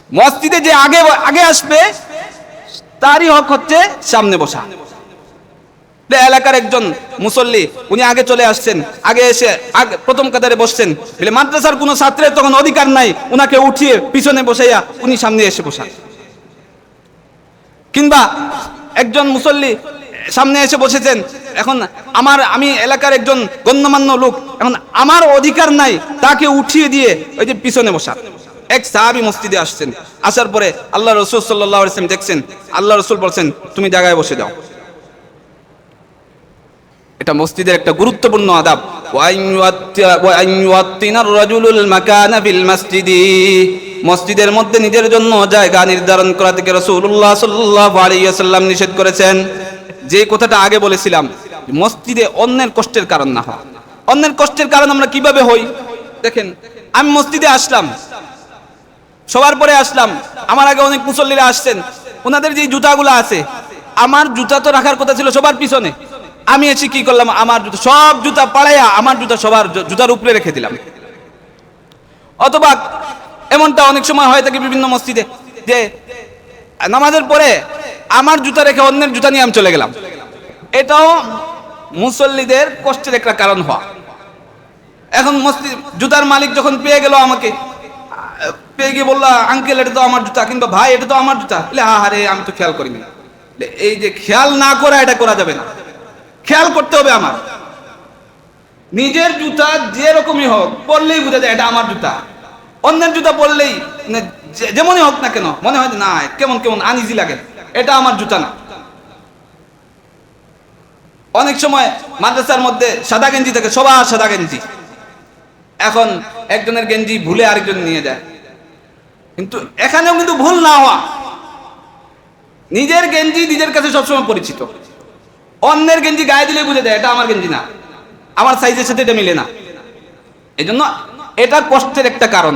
মসজিদে যে আগে আগে আসবে তারই হক হচ্ছে সামনে বসা। এলাকার একজন মুসল্লি উনি আগে চলে আসছেন, আগে এসে প্রথম কাতারে বসছেন, বলে মাদ্রাসার কোনো ছাত্রের তখন অধিকার নাই উনাকে উঠিয়ে পিছনে বসাইয়া উনি সামনে এসে বসান। কিংবা একজন মুসল্লি সামনে এসে বসেছেন, এখন আমি এলাকার একজন গণ্যমান্য লোক, এখন আমার অধিকার নাই তাকে উঠিয়ে দিয়ে ওই যে পিছনে বসা। এক সাহাবী মসজিদে আসছেন, আসার পরে আল্লাহ রাসূল সাল্লাল্লাহু আলাইহি ওয়াসাল্লাম দেখছেন, আল্লাহ রাসূল বলছেন তুমি জায়গায় বসে যাও। এটা মসজিদের একটা গুরুত্বপূর্ণ আদাব। মসজিদের মধ্যে নিজের জন্য জায়গা নির্ধারণ করা থেকে রাসূলুল্লাহ সাল্লাল্লাহু আলাইহি ওয়াসাল্লাম নিষেধ করেছেন। যে কথাটা আগে বলেছিলাম, মসজিদে অন্যের কষ্টের কারণ না হয়। অন্যের কষ্টের কারণ আমরা কিভাবে হই দেখেন, আমি মসজিদে আসলাম, সবার পরে আসলাম, আমার আগে অনেক মুসল্লিরা আসছেন, ওনাদের যে জুতাগুলো আছে, আমার জুতা তো রাখার কথা ছিল সবার পিছনে, আমি এসে কি করলাম, আমার জুতা সব জুতা পাড়াইয়া আমার জুতা সবার জুতার উপরে রেখে দিলাম। অথবা এমনটা অনেক সময় হয়ে থাকে বিভিন্ন মসজিদে, যে নামাজের পরে আমার জুতা রেখে অন্যের জুতা নিয়ে আমি চলে গেলাম। এটাও মুসল্লিদের কষ্টের একটা কারণ হওয়া। এখন মসজিদ জুতার মালিক যখন পেয়ে গেল, আমাকে পেয়ে গিয়ে বললো আঙ্কেল এটা তো আমার জুতা, কিংবা ভাই এটা তো আমার জুতা, আরে আমি তো খেয়াল করিনি। এই যে খেয়াল না করা, এটা করা যাবে না, খেয়াল করতে হবে। আমার নিজের জুতা যে রকমই হোক পরলেই বোঝা যায় এটা আমার জুতা। অন্যের জুতা পরলেই যেমনই হোক না কেন মনে হয় না কেমন কেমন আনইজি লাগে, এটা আমার জুতা না। অনেক সময় মাদ্রাসার মধ্যে সাদা গেঞ্জি থাকে, সবার সাদা গেঞ্জি, এখন একজনের গেঞ্জি ভুলে আরেকজন নিয়ে যায়। কিন্তু এখানেও কিন্তু ভুল না হওয়া, নিজের গেঞ্জি নিজের কাছে সবসময় পরিচিত, অন্যের গেঞ্জি গায়ে দিলে বুঝে যায় এটা আমার গেঞ্জি না, আমার সাইজের সাথে এটা মিলে না। এই জন্য এটা কষ্টের একটা কারণ।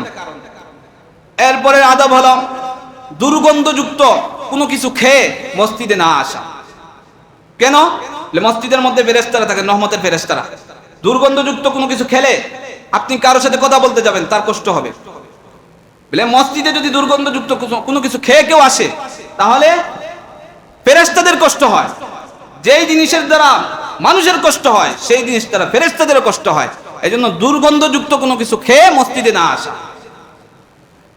এরপরে আদব হলো দুর্গন্ধযুক্ত কোনো কিছু খেয়ে মসজিদে না আসা। কেন? মসজিদের মধ্যে ফেরেশতারা থাকে, রহমতের ফেরেশতারা। দুর্গন্ধযুক্ত কোনো কিছু খেলে আপনি কারোর সাথে কথা বলতে যাবেন, তার কষ্ট হবে। বলে মসজিদে যদি দুর্গন্ধযুক্ত কোনো কিছু খেয়ে কেউ আসে, তাহলে ফেরেশতাদের কষ্ট হয়। যেই জিনিসের দ্বারা মানুষের কষ্ট হয়, সেই জিনিস দ্বারা ফেরেশতাদেরও কষ্ট হয়। এই জন্য দুর্গন্ধযুক্ত কোনো কিছু খেয়ে মসজিদে না আসা।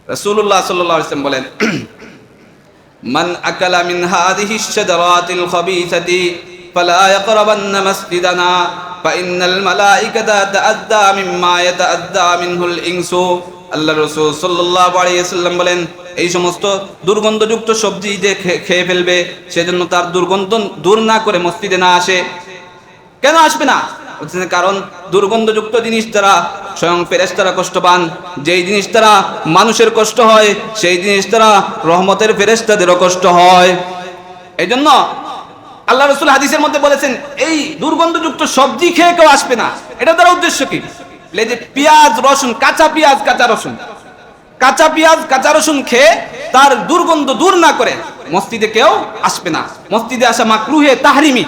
রাসূলুল্লাহ সাল্লাল্লাহু আলাইহি ওয়াসাল্লাম বলেন, মান আকালা মিন হাযিহি আশ-শাজারাতিল খাবীসাতি ফালা ইয়াকরাবান্না মাসজিদানা ফাইন্নাল মালাইকাতা তাআদ্দা মিম্মা ইয়াতাআদ্দা মিনহুল ইনসু। আল্লাহ রাসূল সাল্লাল্লাহু আলাইহি ওয়াসাল্লাম বলেন, এই সমস্ত দুর্গন্ধযুক্ত সবজি যে খেয়ে ফেলবে, সেজন্য তার দুর্গন্ধ দূর না করে মসজিদে না আসে। কেন আসবে না? কারণ দুর্গন্ধযুক্ত জিনিস দ্বারা স্বয়ং ফেরেশতারা কষ্ট পান, যেই জিনিস দ্বারা মানুষের কষ্ট হয় সেই জিনিস দ্বারা রহমতের ফেরেশতাদেরও কষ্ট হয়। এই জন্য আল্লাহ রাসূল হাদিসের মধ্যে বলেছেন, এই দুর্গন্ধযুক্ত সবজি খেয়ে কেউ আসবে না। এটা দ্বারা উদ্দেশ্য কি? যে পেঁয়াজ রসুন, কাঁচা পেঁয়াজ কাঁচা রসুন খেয়ে তার দুর্গন্ধ দূর না করে মসজিদে কেউ আসবে না। মসজিদে আসা মাকরুহে তাহরিমি।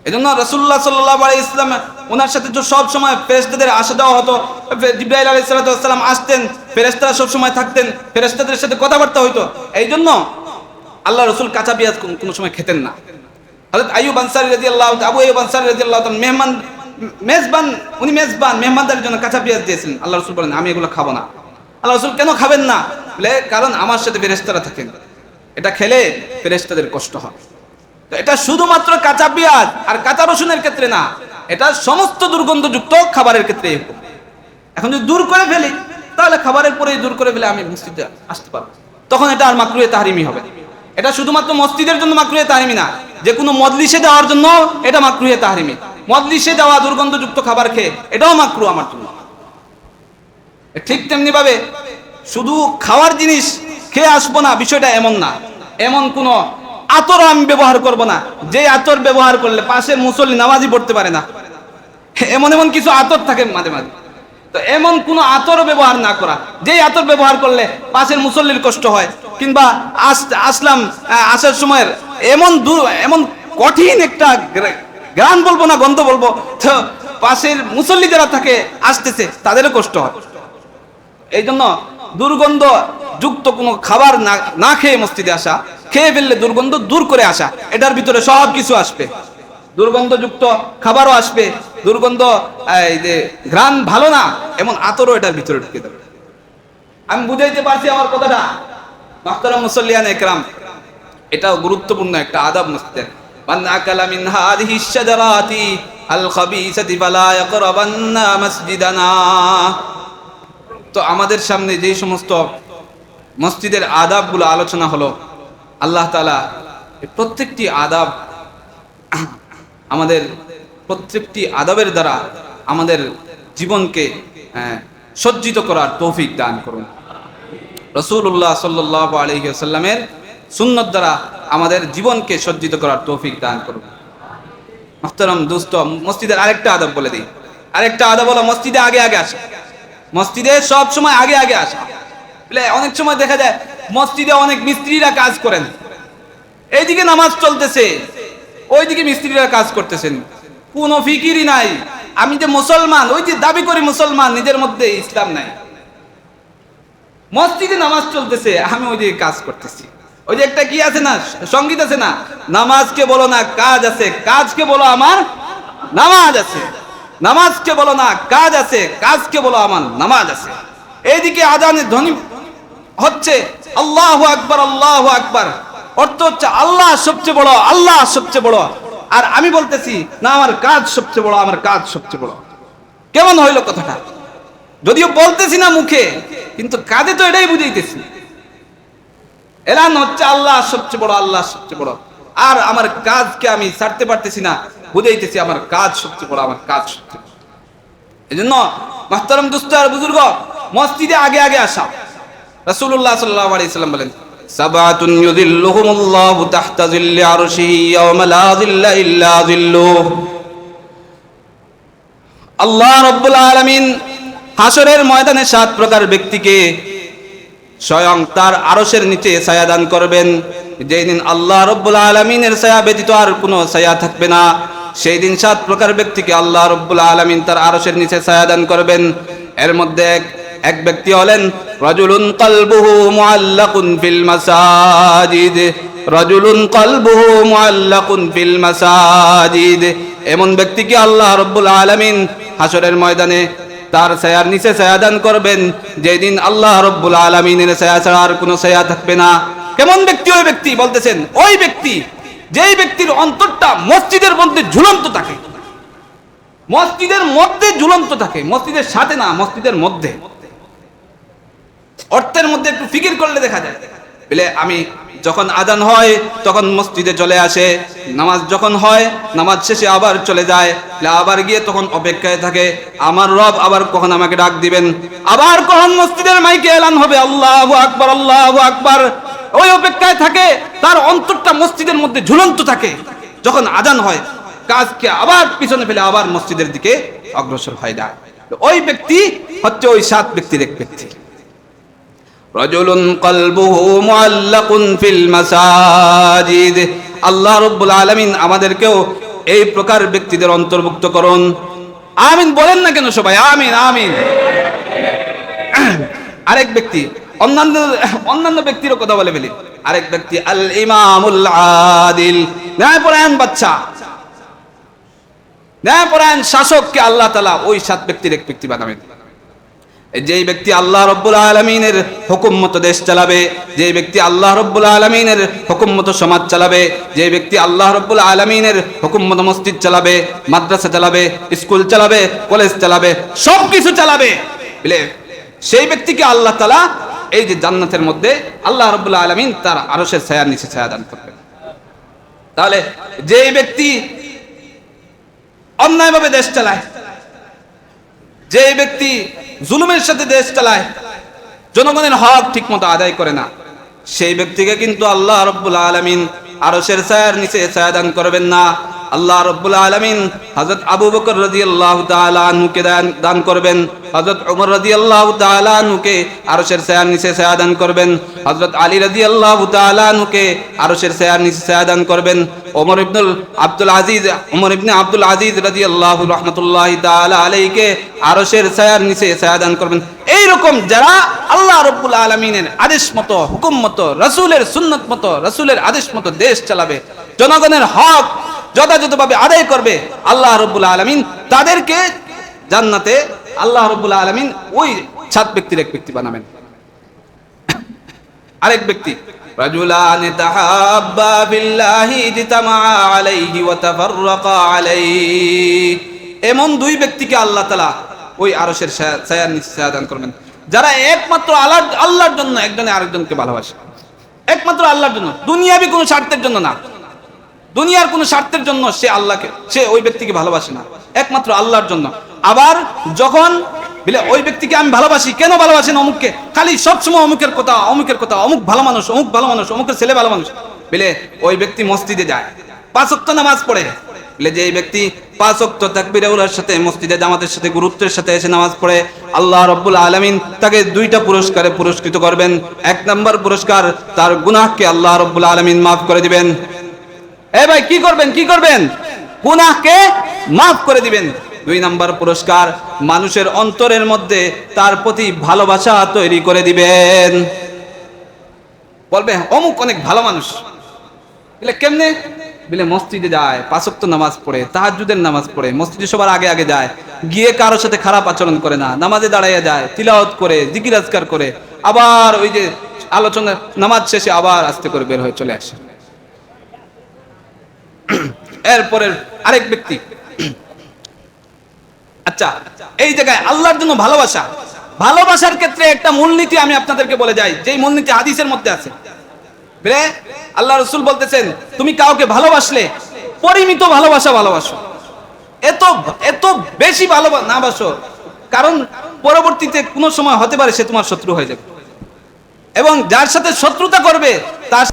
এজন্য রাসূলুল্লাহ সাল্লাল্লাহু আলাইহি ওয়াসাল্লাম ওনার সাথে তো সব সময় ফেরেশতাদের আসা যাওয়া হতো। জিবরাইল আলাইহিস সালাম আসতেন, ফেরেশতারা সব সময় থাকতেন, ফেরেশতাদের সাথে কথাবার্তা হইতো। এই জন্য আল্লাহ রাসূল কাঁচা পেঁয়াজ কোনো সময় খেতেন না। হযরত আইয়ুব আনসারী রাদিয়াল্লাহু আবু আইয়ুব আনসারী রাদিয়াল্লাহু তাআলা মেজবান মেহমানদের জন্য কাঁচা পেঁয়াজ দিয়েছিলেন। আল্লাহ রাসূল বলেন, আমি এগুলো খাবো না। আল্লাহ রাসূল কেন খাবেন না? বলে কারণ আমার সাথে ফেরেশতারা থাকেন, এটা খেলে ফেরেশতাদের কষ্ট হয়। তো এটা শুধুমাত্র কাঁচা পেঁয়াজ আর কাঁচা রসুনের ক্ষেত্রে না, এটা সমস্ত দুর্গন্ধযুক্ত খাবারের ক্ষেত্রে। এখন যদি দূর করে ফেলি, তাহলে খাবারের পরেই দূর করে ফেলে আমি মসজিদে আসতে পারবো, তখন এটা আর মাকরুহে তাহরিমি হবে। এটা শুধুমাত্র মসজিদের জন্য মাকরুহে তাহরিমি না, যে কোনো মজলিসে দেওয়ার জন্য এটা মাকরুহে তাহরিমি। মজলিসে দেওয়া দুর্গন্ধযুক্ত খাবার খেয়ে এটাও মাকরুহ আমার জন্য। ঠিক তেমনি ভাবে শুধু খাওয়ার জিনিস খেয়ে আসবো না, বিষয়টা এমন না। এমন কোনো আতর আমি ব্যবহার করব না, যে আতর ব্যবহার করলে পাশের মুসল্লি নামাজই পড়তে পারে না। এমন এমন কিছু আতর থাকে মাঝে মাঝে, তো এমন কোনো আতর ব্যবহার না করা, যেই আতর ব্যবহার করলে পাশের মুসল্লির কষ্ট হয়। কিংবা আসলাম আসার সময় এমন কঠিন একটা গান বলবো না, গন্ধ বলবো, তো পাশের মুসল্লি যারা থাকে আসতেছে তাদেরও কষ্ট হয়। এই জন্য দুর্গন্ধ যুক্ত কোনো খাবার না খেয়ে মসজিদে আসা, খেয়ে ফেললে দুর্গন্ধ দূর করে আসা, এটার ভিতরে সব কিছু আসবে। দুর্গন্ধযুক্ত খাবারও আসবে, দুর্গন্ধ এই যে ঘ্রাণ ভালো না এমন আতরও এটার ভিতরে ঢুকে দেবে। আমি বুঝাইতে পারছি আমার কথাটা? মুহতারাম মুসাল্লিয়ান ইকরাম, এটাও গুরুত্বপূর্ণ একটা আদাব মসজিদের। মান আকালা মিন হাযিহি শাজারাতি আল খাবিসাতি ফালা ইয়াকরাবান্না মসজিদানা। তো আমাদের সামনে যে সমস্ত মসজিদের আদাবগুলো আলোচনা হলো, আল্লাহ তাআলা প্রত্যেকটি আদাব, আমাদের প্রত্যেকটি আদাবের দ্বারা আমাদের জীবনকে সজ্জিত করার তৌফিক দান করুন। রাসূলুল্লাহ সাল্লাল্লাহু আলাইহি ওয়াসাল্লামের সুন্নাত দ্বারা আমাদের জীবনকে সজ্জিত করার তৌফিক দান করুন। মুহতারাম দোস্ত, মসজিদের আরেকটা আদব বলে দিই। আরেকটা আদব হলো মসজিদে আগে আগে আসা। মসজিদে সব সময় আগে আগে আসা। অনেক সময় দেখা যায় মসজিদে অনেক মিস্ত্রিরা কাজ করেন, এইদিকে নামাজ চলতেছে, ওইদিকে মিস্ত্রিরা কাজ করতেছেন, কোনো ফিকিরই নাই। আমি যে মুসলমান, ওই যে দাবি করি মুসলমান, নিজের মধ্যে ইসলাম নাই। মসজিদে নামাজ চলতেছে, আমি ওই দিকে কাজ করতেছি। ওই যে একটা কি আছে না, সঙ্গীত আছে না, নামাজকে বলো না কাজ আছে, কাজকে বলো আমার নামাজ আছে। নামাজকে বলো না কাজ আছে, কাজকে বলো আমার নামাজ আছে। এইদিকে আজানের ধ্বনি হচ্ছে আল্লাহু আকবার, আল্লাহু আকবার, অর্থ হচ্ছে আল্লাহ সবচেয়ে বড়, আল্লাহ সবচেয়ে বড়। আর আমি বলতেছি না আমার কাজ সবচেয়ে বড়, আমার কাজ সবচেয়ে বড়। কেমন হইল কথাটা? যদিও বলতেছি না মুখে, কিন্তু কাজে তো এটাই বুঝাইতেছি। এলান হচ্ছে আল্লাহ সবচেয়ে বড়, আল্লাহ সবচেয়ে বড়। আর আমার কাজকে আমি ছাড়তে পারতেছি না, বুঝাইতেছি আমার কাজ সবচেয়ে বড়, আমার কাজ সবচেয়ে বড়। এই জন্য মুহতারাম দোস্ত আর বুজুর্গ, মসজিদে আগে আগে আসা। রাসূলুল্লাহ সাল্লাল্লাহু আলাইহি ওয়াসাল্লাম বলেন, সাবাতুন ইউযিল্লুহুমুল্লাহু তাহতা যিল্লি আরশিহি ইয়াওমা লা যিল্লা ইল্লা যিল্লুহু। আল্লাহ রাব্বুল আলামিন হাসরের ময়দানে 7 প্রকার ব্যক্তিকে স্বয়ং তার আরশের নিচে ছায়া দান করবেন। যেই দিন আল্লাহ রাব্বুল আলামিনের ছায়া ব্যতীত আর কোনো ছায়া থাকবে না, সেই দিন 7 প্রকার ব্যক্তিকে আল্লাহ রাব্বুল আলামিন তার আরশের নিচে ছায়া দান করবেন। এর মধ্যে এক ব্যক্তি হলেন রাজুলুন কলবুহু মুআল্লাকুন ফিল মাসাজিদ। রাজুলুন কলবুহু মুআল্লাকুন ফিল মাসাজিদ, এমন ব্যক্তিকে আল্লাহ রাব্বুল আলামিন হাসরের ময়দানে তার ছায়ার নিচে ছায়া দান করবেন, যেদিন আল্লাহ রাব্বুল আলামিনের ছায়া ছাড়া আর কোনো ছায়া থাকবে না। কেমন ব্যক্তি ওই ব্যক্তি? বলতেছেন ওই ব্যক্তি যেই ব্যক্তির অন্তরটা মসজিদের মধ্যে ঝুলন্ত থাকে, মসজিদের মধ্যে ঝুলন্ত থাকে, মসজিদের সাথে না, মসজিদের মধ্যে। অর্থের মধ্যে একটু ফিকির করলে দেখা যায়। বলে আমি যখন আজান হয় তখন মসজিদে চলে আসে, নামাজ যখন হয় নামাজ শেষে আবার চলে যায়, আবার গিয়ে তখন অপেক্ষায় থাকে আমার রব আবার কখন আমাকে ডাক দিবেন, আবার কখন মসজিদের মাইকে এলান হবে আল্লাহু আকবার, আল্লাহু আকবার। ওই অপেক্ষায় থাকে, তার অন্তরটা মসজিদের মধ্যে ঝুলন্ত থাকে। যখন আজান হয় কাজকে আবার পিছনে ফেলে আবার মসজিদের দিকে অগ্রসর হয়ে যায়। ওই ব্যক্তি হচ্ছে ওই 7 ব্যক্তির এক ব্যক্তি। রাজুলুন কলবুহু মুআল্লাকুন ফিল মাসাজিদ। আল্লাহ রাব্বুল আলামিন আমাদেরকেও এই প্রকার ব্যক্তিদের অন্তর্ভুক্ত করুন। আমিন বলেন না কেন সবাই? আমিন আমিন। আরেক ব্যক্তি, অন্যান্য ব্যক্তিরও কথা বলে ফেলি। আরেক ব্যক্তি আল ইমামুল আদিল, ন্যায়পরায়ণ বাদশা, ন্যায়পরায়ণ শাসককে আল্লাহ তাআলা ওই 7 ব্যক্তির এক ব্যক্তি বানাবেন। যেই ব্যক্তি আল্লাহ রাব্বুল আলামিনের হুকুম মতো দেশ চালাবে, যেই ব্যক্তি আল্লাহ রাব্বুল আলামিনের হুকুম মতো সমাজ চালাবে, যেই ব্যক্তি আল্লাহ রাব্বুল আলামিনের হুকুম মতো মসজিদ চালাবে, মাদ্রাসা চালাবে, স্কুল চালাবে, কলেজ চালাবে, সবকিছু চালাবে, বলে সেই ব্যক্তিকে আল্লাহ তাআলা এই যে জান্নাতের মধ্যে আল্লাহ রাব্বুল আলামিন তার আরশের ছায়ার নিচে ছায়া দান করবেন। তাহলে যেই ব্যক্তি অন্যায়ভাবে দেশ চালায়, যেই ব্যক্তি জুলুমের সাথে দেশ চালায়, জনগণের হক ঠিকমতো আদায় করে না, সেই ব্যক্তিকে কিন্তু আল্লাহ রাব্বুল আলামিন আরশের ছায়ার নিচে ছায়া দান করবেন না। আল্লাহ রাব্বুল আলামিন হযরত আবু বকর রাদিয়াল্লাহু তাআলা আনহুকে দান করবেন, হযরত ওমর রাদিয়াল্লাহু তাআলা আনহুকে আরশের ছায়ার নিচে ছায়া দান করবেন, হযরত আলী রাদিয়াল্লাহু তাআলা আনহুকে আরশের ছায়ার নিচে ছায়া দান করবেন, ওমর ইবনে আব্দুল আজিজ রাদিয়াল্লাহু রাহমাতুল্লাহি তাআলা আলাইহিকে আরশের ছায়ার নিচে ছায়া দান করবেন। এই রকম যারা আল্লাহ রাব্বুল আলামিনের আদেশ মতো, হুকুম মতো, রাসূলের সুন্নাত মতো, রাসূলের আদেশ মতো দেশ চালাবে, জনগণের হক যথাযথভাবে আদায় করবে, আল্লাহ রাব্বুল আলামিন তাদেরকে জান্নাতে আল্লাহ রাব্বুল আলামিন ওই 7 ব্যক্তির এক ব্যক্তি বানাবেন। আরেক ব্যক্তি, রাজুলান তাহাব্বা বিল্লাহি ইজতামা আলাইহি ওয়া তাফাররাকা আলাইহি, এমন দুই ব্যক্তিকে আল্লাহ তাআলা ওই আরশের ছায়ার নিচে ছায়া দান করবেন, যারা একমাত্র আল্লাহর জন্য একজনে আরেকজনকে ভালোবাসে, একমাত্র আল্লাহর জন্য, দুনিয়াবি কোনো স্বার্থের জন্য না, দুনিয়ার কোনো স্বার্থের জন্য সে ওই ব্যক্তিকে ভালোবাসে না, একমাত্র আল্লাহর জন্য। আবার যখন বলে ওই ব্যক্তিকে আমি ভালোবাসি, কেন ভালোবাসেন অমুককে, খালি সবসময় অমুকের কথা, অমুক ভালো মানুষ, অমুকের ছেলে ভালো মানুষ, বলে ওই ব্যক্তি মসজিদে যায়, 5 ওয়াক্ত নামাজ পড়ে, বলে যে এই ব্যক্তি 5 ওয়াক্ত তাকবীরের সাথে মসজিদে জামাতের সাথে গুরুত্বের সাথে এসে নামাজ পড়ে, আল্লাহ রাব্বুল আলামিন তাকে 2টা পুরস্কারে পুরস্কৃত করবেন। 1 নম্বর পুরস্কার, তার গুনাহকে আল্লাহ রাব্বুল আলামিন মাফ করে দিবেন। ভাই কি করবেন? গুনাহকে মাফ করে দিবেন। 2 নম্বর পুরস্কার, মানুষের অন্তরের মধ্যে তার প্রতি ভালোবাসা তৈরি করে দিবেন। বলবে অমুক অনেক ভালো মানুষ, বলে কেমনে? বলে মসজিদে যায়, 5 ওয়াক্ত নামাজ পড়ে, তাহাজ্জুদের নামাজ পড়ে, মসজিদে সবার আগে যায়, গিয়ে কারোর সাথে খারাপ আচরণ করে না, নামাজে দাঁড়াইয়া যায়, তিলাওয়াত করে, জিকির আজকার করে, আবার ওই যে আলোচনা নামাজ শেষে আবার আস্তে করে বের হয়ে চলে আসে। এরপরের আরেক ব্যক্তি, আচ্ছা এই জায়গায় আল্লাহর জন্য ভালোবাসার ক্ষেত্রে একটা মূলনীতি আমি আপনাদেরকে বলে যাই, যেই মূলনীতি হাদিসের মধ্যে আছে। আল্লাহ রাসূল বলতেছেন, তুমি কাউকে ভালোবাসলে পরিমিত ভালোবাসো, এত বেশি না বাসো, কারণ পরবর্তীতে কোনো সময় হতে পারে সে তোমার শত্রু হয়ে যাবে, এবং যার সাথে শত্রুতা করবে তার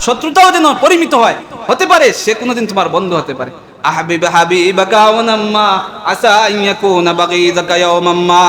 শত্রুতাও যেন পরিমিত হয়, হতে পারে সে কোনোদিন তোমার বন্ধু হতে পারে। আহবিব হাবিবাকা ওয়া নাম্মা আসা আন ইয়াকুনা বাগীযাকা ইয়াওমাম্মা,